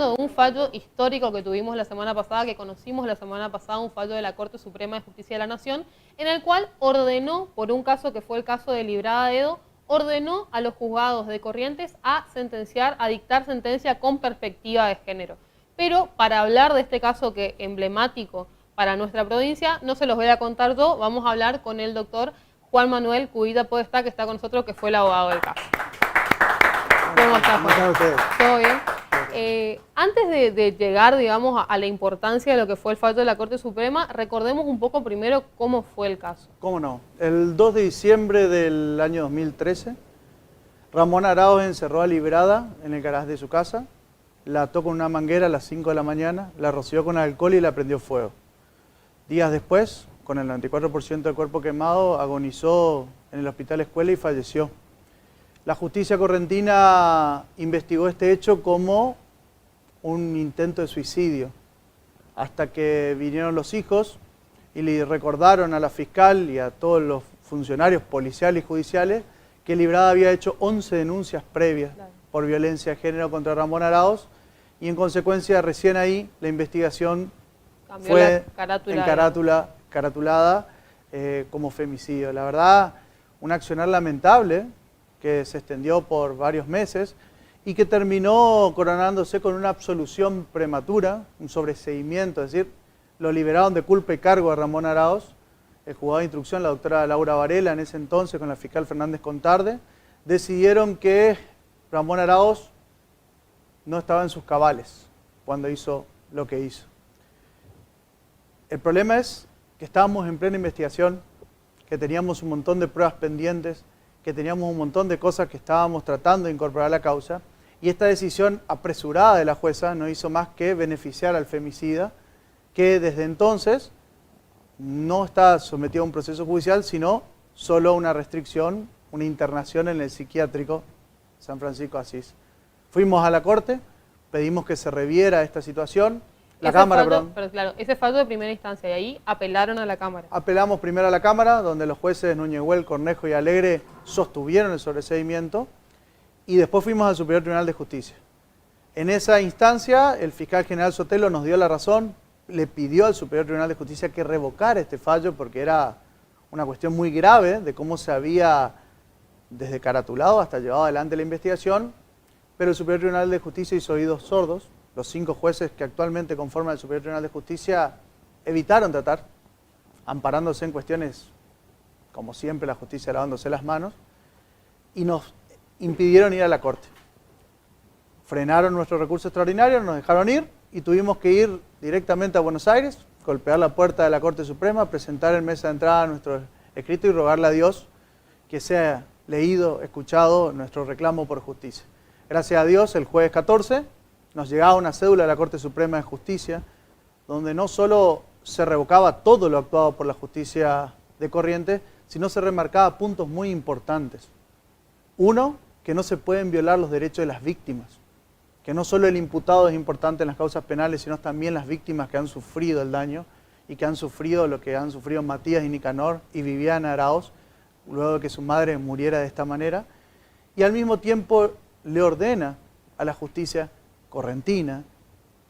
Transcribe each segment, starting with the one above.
Un fallo histórico que tuvimos la semana pasada, que conocimos la semana pasada, un fallo de la Corte Suprema de Justicia de la Nación, en el cual ordenó, por un caso que fue el caso de Librada Dedo, ordenó a los juzgados de Corrientes a sentenciar, a dictar sentencia con perspectiva de género. Pero para hablar de este caso que emblemático para nuestra provincia, no se los voy a contar yo, vamos a hablar con el doctor Juan Manuel Cubita Podestá, que está con nosotros, que fue el abogado del caso. ¿Cómo estás, Juan? ¿Todo bien? Antes de llegar, digamos, a la importancia de lo que fue el fallo de la Corte Suprema, recordemos un poco primero cómo fue el caso. ¿Cómo no? El 2 de diciembre del año 2013, Ramón Arauz encerró a Librada en el garaje de su casa, la ató con una manguera a las 5 de la mañana, la roció con alcohol y la prendió fuego. Días después, con el 94% del cuerpo quemado, agonizó en el hospital Escuela y falleció. La justicia correntina investigó este hecho como un intento de suicidio, hasta que vinieron los hijos y le recordaron a la fiscal y a todos los funcionarios policiales y judiciales que Librada había hecho 11 denuncias previas por violencia de género contra Ramón Arauz, y en consecuencia recién ahí la investigación Cambió fue caratulada como femicidio. La verdad, un accionar lamentable que se extendió por varios meses y que terminó coronándose con una absolución prematura, un sobreseimiento, es decir, lo liberaron de culpa y cargo a Ramón Arauz. El juzgado de instrucción, la doctora Laura Varela, en ese entonces con la fiscal Fernández Contarde, decidieron que Ramón Arauz no estaba en sus cabales cuando hizo lo que hizo. El problema es que estábamos en plena investigación, que teníamos un montón de pruebas pendientes, que teníamos un montón de cosas que estábamos tratando de incorporar a la causa, y esta decisión apresurada de la jueza no hizo más que beneficiar al femicida, que desde entonces no está sometido a un proceso judicial, sino solo una restricción, una internación en el psiquiátrico San Francisco de Asís. Fuimos a la Corte, pedimos que se reviera esta situación. Pero claro, ese fallo de primera instancia, y ahí apelaron a la Cámara. Apelamos primero a la Cámara, donde los jueces Núñez Güell, Cornejo y Alegre sostuvieron el sobreseimiento, y después fuimos al Superior Tribunal de Justicia. En esa instancia, el fiscal general Sotelo nos dio la razón, le pidió al Superior Tribunal de Justicia que revocara este fallo, porque era una cuestión muy grave de cómo se había desde caratulado hasta llevado adelante la investigación, pero el Superior Tribunal de Justicia hizo oídos sordos. Los 5 jueces que actualmente conforman el Superior Tribunal de Justicia evitaron tratar, amparándose en cuestiones, como siempre, la justicia lavándose las manos, y nos impidieron ir a la Corte. Frenaron nuestro recurso extraordinario, nos dejaron ir y tuvimos que ir directamente a Buenos Aires, golpear la puerta de la Corte Suprema, presentar en mesa de entrada nuestro escrito y rogarle a Dios que sea leído, escuchado nuestro reclamo por justicia. Gracias a Dios, el jueves 14 nos llegaba una cédula de la Corte Suprema de Justicia, donde no solo se revocaba todo lo actuado por la justicia de Corrientes, sino se remarcaba puntos muy importantes. Uno, que no se pueden violar los derechos de las víctimas, que no solo el imputado es importante en las causas penales, sino también las víctimas que han sufrido el daño y que han sufrido lo que han sufrido Matías y Nicanor y Viviana Arauz, luego de que su madre muriera de esta manera, y al mismo tiempo le ordena a la justicia correntina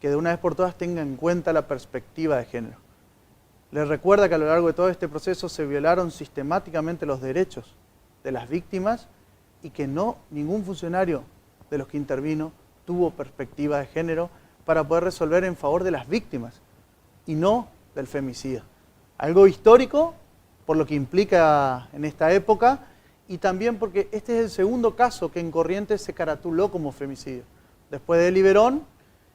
que de una vez por todas tenga en cuenta la perspectiva de género. Les recuerda que a lo largo de todo este proceso se violaron sistemáticamente los derechos de las víctimas y que ningún funcionario de los que intervino tuvo perspectiva de género para poder resolver en favor de las víctimas y no del femicida. Algo histórico por lo que implica en esta época y también porque este es el segundo caso que en Corrientes se caratuló como femicidio. Después de Liberón,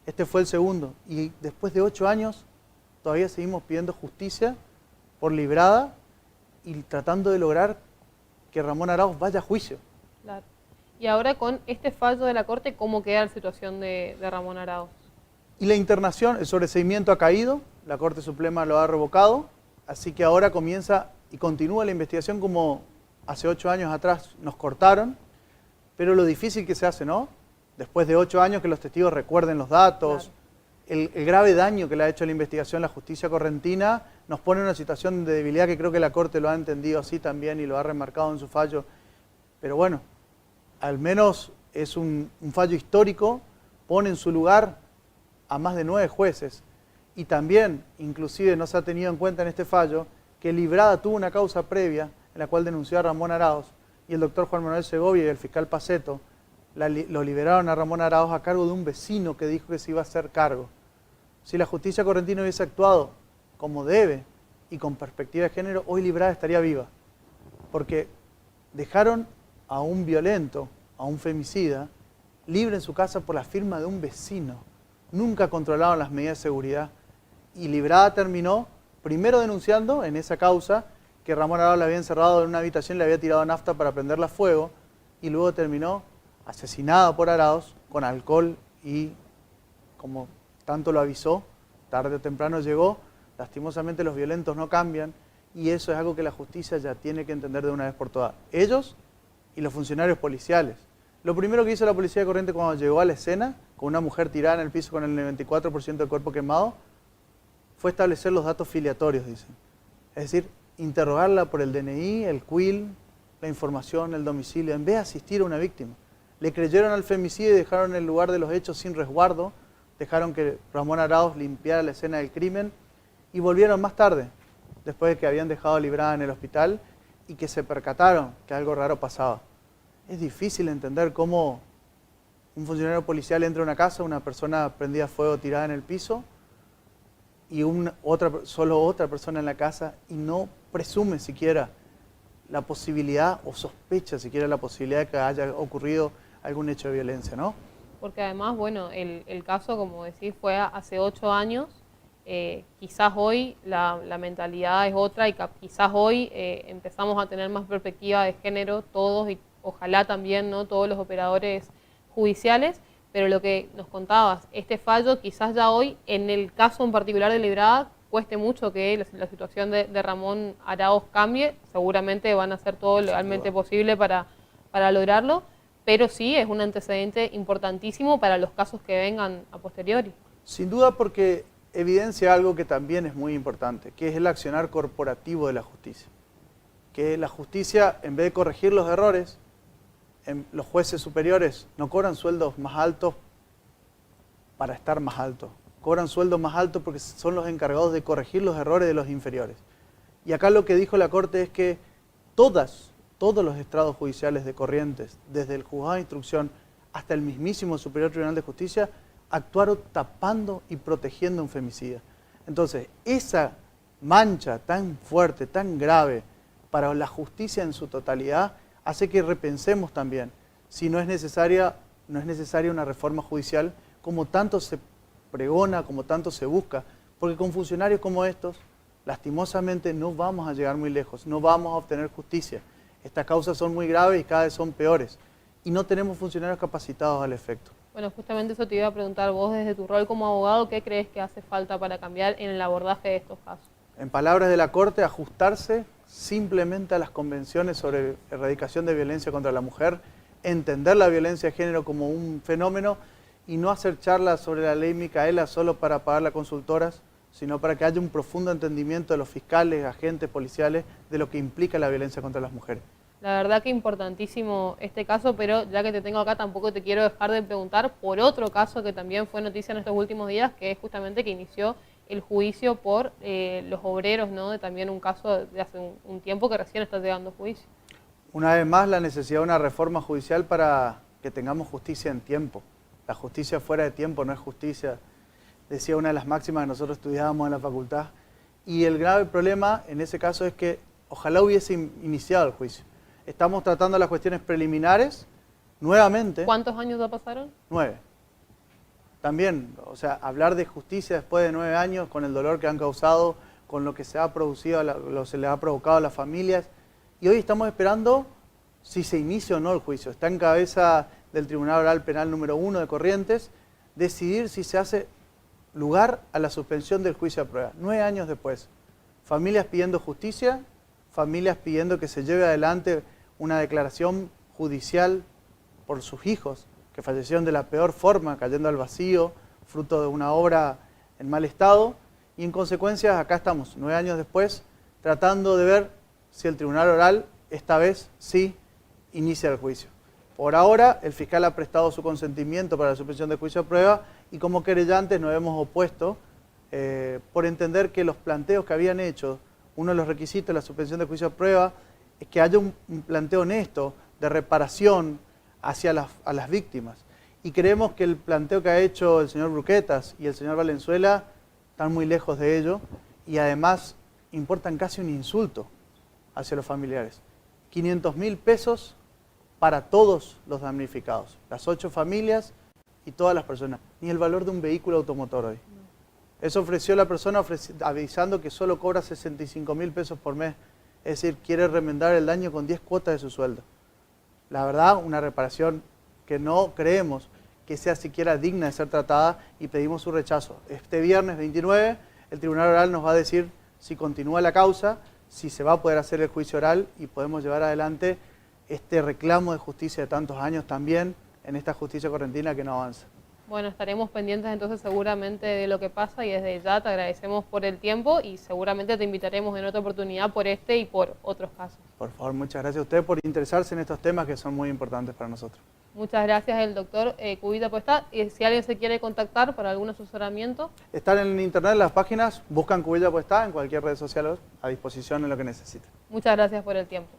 este fue el segundo. Y después de 8 años, todavía seguimos pidiendo justicia por Librada y tratando de lograr que Ramón Arauz vaya a juicio. Claro. Y ahora con este fallo de la Corte, ¿cómo queda la situación de Ramón Arauz? Y la internación, el sobreseimiento ha caído, la Corte Suprema lo ha revocado, así que ahora comienza y continúa la investigación como hace 8 años atrás nos cortaron, pero lo difícil que se hace, ¿no? Después de 8 años que los testigos recuerden los datos, claro. El grave daño que le ha hecho la investigación la justicia correntina nos pone en una situación de debilidad que creo que la Corte lo ha entendido así también y lo ha remarcado en su fallo. Pero bueno, al menos es un fallo histórico, pone en su lugar a más de 9 jueces. Y también, inclusive, no se ha tenido en cuenta en este fallo que Librada tuvo una causa previa en la cual denunció a Ramón Araoz y el doctor Juan Manuel Segovia y el fiscal Paceto lo liberaron a Ramón Araoz a cargo de un vecino que dijo que se iba a hacer cargo. Si la justicia correntina hubiese actuado como debe y con perspectiva de género, hoy Librada estaría viva. Porque dejaron a un violento, a un femicida, libre en su casa por la firma de un vecino. Nunca controlaron las medidas de seguridad. Y Librada terminó primero denunciando en esa causa que Ramón Araoz le había encerrado en una habitación y le había tirado nafta para prenderla a fuego, y luego terminó asesinada por Araoz con alcohol y, como tanto lo avisó, tarde o temprano llegó. Lastimosamente los violentos no cambian y eso es algo que la justicia ya tiene que entender de una vez por todas. Ellos y los funcionarios policiales. Lo primero que hizo la policía de Corrientes cuando llegó a la escena, con una mujer tirada en el piso con el 94% del cuerpo quemado, fue establecer los datos filiatorios, dicen. Es decir, interrogarla por el DNI, el CUIL, la información, el domicilio, en vez de asistir a una víctima. Le creyeron al femicidio y dejaron el lugar de los hechos sin resguardo, dejaron que Ramón Araoz limpiara la escena del crimen y volvieron más tarde, después de que habían dejado Librada en el hospital y que se percataron que algo raro pasaba. Es difícil entender cómo un funcionario policial entra a una casa, una persona prendida a fuego tirada en el piso y solo otra persona en la casa y no presume siquiera la posibilidad o sospecha siquiera la posibilidad de que haya ocurrido algún hecho de violencia, ¿no? Porque además, bueno, el caso, como decís, fue hace 8 años. Quizás hoy la mentalidad es otra y quizás hoy empezamos a tener más perspectiva de género todos y ojalá también, ¿no?, todos los operadores judiciales, pero lo que nos contabas, este fallo quizás ya hoy, en el caso en particular de Librada, cueste mucho que la situación de Ramón Araoz cambie. Seguramente van a hacer todo lo legalmente posible para lograrlo, pero sí es un antecedente importantísimo para los casos que vengan a posteriori. Sin duda, porque evidencia algo que también es muy importante, que es el accionar corporativo de la justicia. Que la justicia, en vez de corregir los errores, los jueces superiores no cobran sueldos más altos para estar más altos. Cobran sueldos más altos porque son los encargados de corregir los errores de los inferiores. Y acá lo que dijo la Corte es que todos los estrados judiciales de Corrientes, desde el juzgado de instrucción hasta el mismísimo Superior Tribunal de Justicia, actuaron tapando y protegiendo a un femicida. Entonces, esa mancha tan fuerte, tan grave para la justicia en su totalidad, hace que repensemos también si no es necesaria una reforma judicial como tanto se pregona, como tanto se busca, porque con funcionarios como estos, lastimosamente no vamos a llegar muy lejos, no vamos a obtener justicia. Estas causas son muy graves y cada vez son peores, y no tenemos funcionarios capacitados al efecto. Bueno, justamente eso te iba a preguntar vos desde tu rol como abogado, ¿qué crees que hace falta para cambiar en el abordaje de estos casos? En palabras de la Corte, ajustarse simplemente a las convenciones sobre erradicación de violencia contra la mujer, entender la violencia de género como un fenómeno y no hacer charlas sobre la ley Micaela solo para pagar las consultoras, sino para que haya un profundo entendimiento de los fiscales, agentes policiales, de lo que implica la violencia contra las mujeres. La verdad que importantísimo este caso, pero ya que te tengo acá tampoco te quiero dejar de preguntar por otro caso que también fue noticia en estos últimos días, que es justamente que inició el juicio por los obreros, ¿no? De también un caso de hace un tiempo que recién está llegando a juicio. Una vez más, la necesidad de una reforma judicial para que tengamos justicia en tiempo. La justicia fuera de tiempo no es justicia, decía una de las máximas que nosotros estudiábamos en la facultad. Y el grave problema en ese caso es que ojalá hubiese iniciado el juicio. Estamos tratando las cuestiones preliminares nuevamente. ¿Cuántos años ya pasaron? 9. También, o sea, hablar de justicia después de 9 años, con el dolor que han causado, con lo que se ha producido, se le ha provocado a las familias. Y hoy estamos esperando si se inicia o no el juicio. Está en cabeza del Tribunal Oral Penal número 1 de Corrientes decidir si se hace lugar a la suspensión del juicio a prueba. 9 años después. Familias pidiendo justicia, familias pidiendo que se lleve adelante una declaración judicial por sus hijos, que fallecieron de la peor forma, cayendo al vacío, fruto de una obra en mal estado. Y en consecuencia, acá estamos, 9 años después, tratando de ver si el Tribunal Oral, esta vez, sí inicia el juicio. Por ahora, el fiscal ha prestado su consentimiento para la suspensión del juicio a prueba y como querellantes nos hemos opuesto por entender que los planteos que habían hecho, uno de los requisitos de la suspensión de juicio a prueba, es que haya un planteo honesto de reparación hacia a las víctimas. Y creemos que el planteo que ha hecho el señor Bruquetas y el señor Valenzuela están muy lejos de ello y además importan casi un insulto hacia los familiares. 500.000 pesos para todos los damnificados, las 8 familias y todas las personas. Ni el valor de un vehículo automotor hoy. Eso ofreció la persona avisando que solo cobra 65.000 pesos por mes. Es decir, quiere remendar el daño con 10 cuotas de su sueldo. La verdad, una reparación que no creemos que sea siquiera digna de ser tratada y pedimos su rechazo. Este viernes 29 el Tribunal Oral nos va a decir si continúa la causa, si se va a poder hacer el juicio oral y podemos llevar adelante este reclamo de justicia de tantos años también en esta justicia correntina que no avanza. Bueno, estaremos pendientes entonces seguramente de lo que pasa y desde ya te agradecemos por el tiempo y seguramente te invitaremos en otra oportunidad por este y por otros casos. Por favor, muchas gracias a usted por interesarse en estos temas que son muy importantes para nosotros. Muchas gracias, el doctor Cubita Puestá. Y si alguien se quiere contactar para algún asesoramiento. Están en internet en las páginas, buscan Cubilla Puestá en cualquier red social a disposición en lo que necesiten. Muchas gracias por el tiempo.